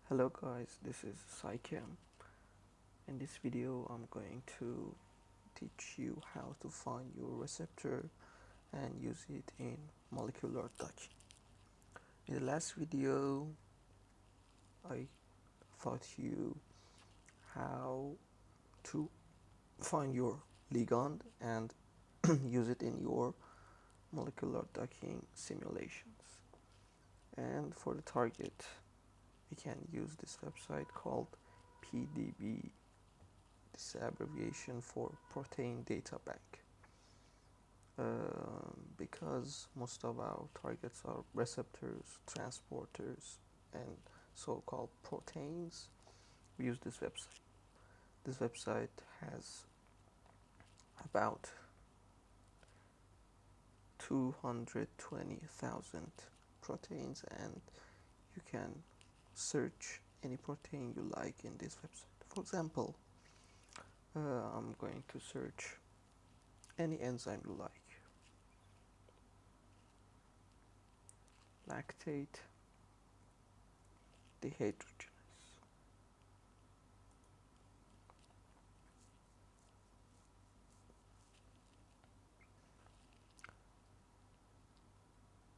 Hello guys, this is Sci-Chem. In this video I'm going to teach you how to find your receptor and use it in molecular docking. In the last video I taught you how to find your ligand and use it in your molecular docking simulations. And for the target we can use this website called PDB. This is abbreviation for Protein Data Bank. Because most of our targets are receptors, transporters, and so-called proteins, we use this website. This website has about 220,000 proteins, and you can search any protein you like in this website. For example, I'm going to search any enzyme you like. Lactate dehydrogenase.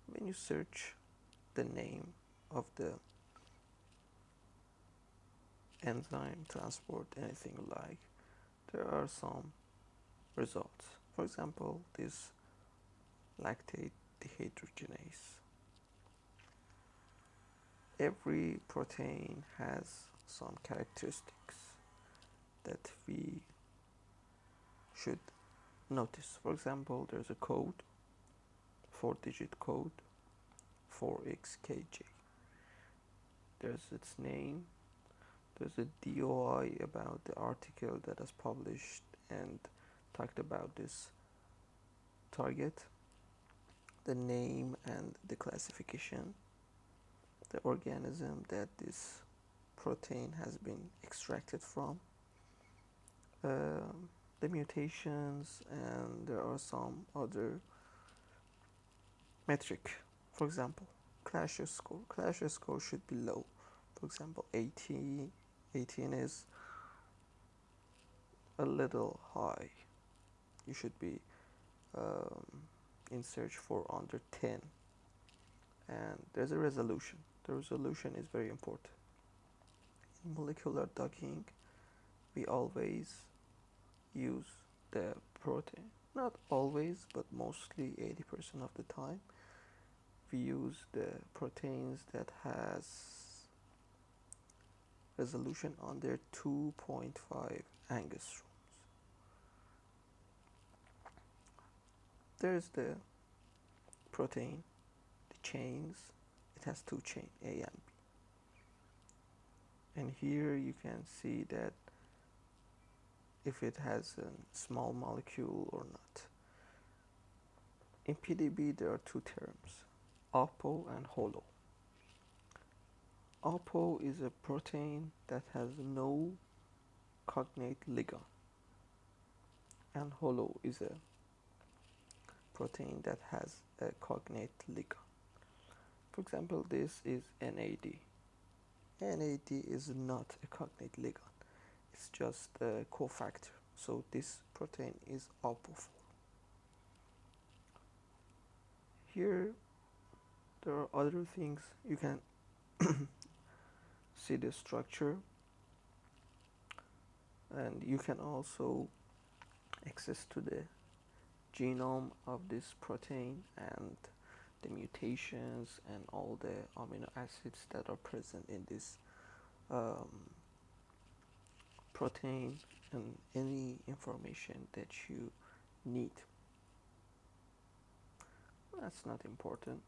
When you search the name of the enzyme, transport, anything you like, there are some results. For example, this lactate dehydrogenase. Every protein has some characteristics that we should notice. For example, there's a code, 4-digit code, 4XKJ. There's its name. There's a DOI about the article that is published and talked about this target, the name and the classification, the organism that this protein has been extracted from, the mutations, and there are some other metric. For example, Clasher score. Clasher score should be low. For example, 18 is a little high. You should be in search for under 10. And there's a resolution. The resolution is very important. In molecular docking, we always use the protein. Not always, but mostly 80% of the time. We use the proteins that has resolution under 2.5 angstroms. There's the protein, the chains. It has two chains, A and B. And here you can see that if it has a small molecule or not. In PDB there are two terms, apo and holo. Apo is a protein that has no cognate ligand, and holo is a protein that has a cognate ligand. For example, this is NAD. NAD is not a cognate ligand, it's just a cofactor, so this protein is apophore. Here there are other things. You can see the structure, and you can also access to the genome of this protein and the mutations and all the amino acids that are present in this protein, and any information that you need. That's not important.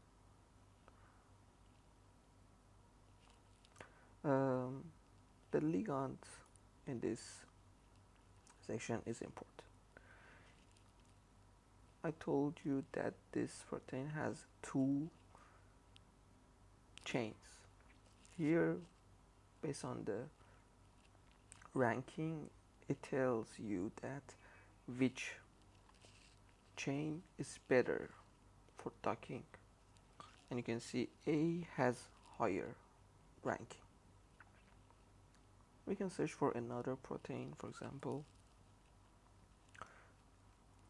The ligand in this section is important. I told you that this protein has two chains. Here, based on the ranking, it tells you that which chain is better for docking, and you can see A has higher ranking. We can search for another protein, for example,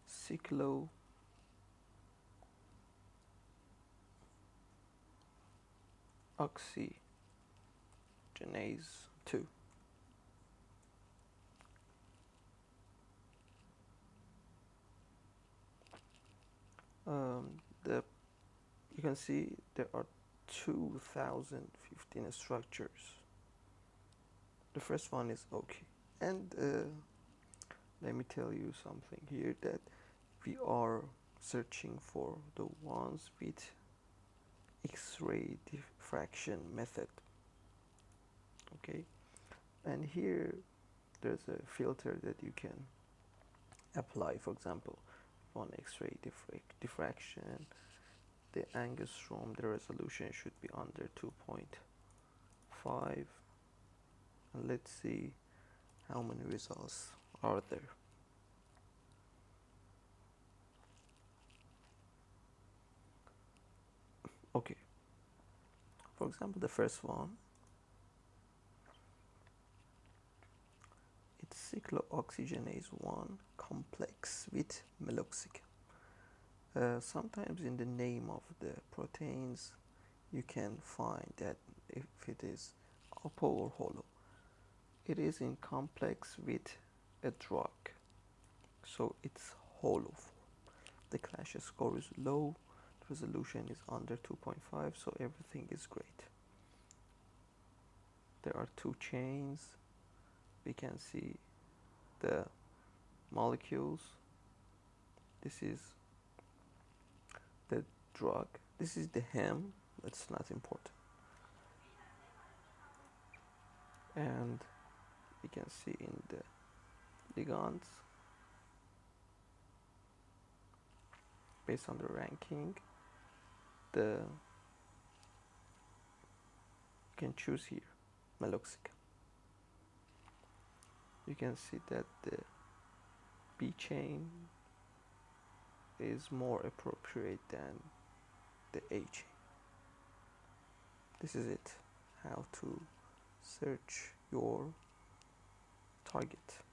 cyclooxygenase 2. The You can see there are 2015 structures. The first one is okay, and let me tell you something here, that we are searching for the ones with X-ray diffraction method. Okay, and here there's a filter that you can apply. For example, on X-ray diffraction, the angstrom, the resolution should be under 2.5, and let's see how many results are there. Okay, for example, the first one, it's cyclooxygenase 1 complex with meloxicam. Sometimes in the name of the proteins you can find that if it is apo or holo, it is in complex with a drug, so it's holo form. The clash score is low, the resolution is under 2.5, so everything is great. There are two chains. We can see the molecules. This is the drug. This is the hem. That's not important. And we can see in the ligands, based on the ranking, you can choose here meloxicam. You can see that the B chain is more appropriate than the A chain. This is it, how to search your target.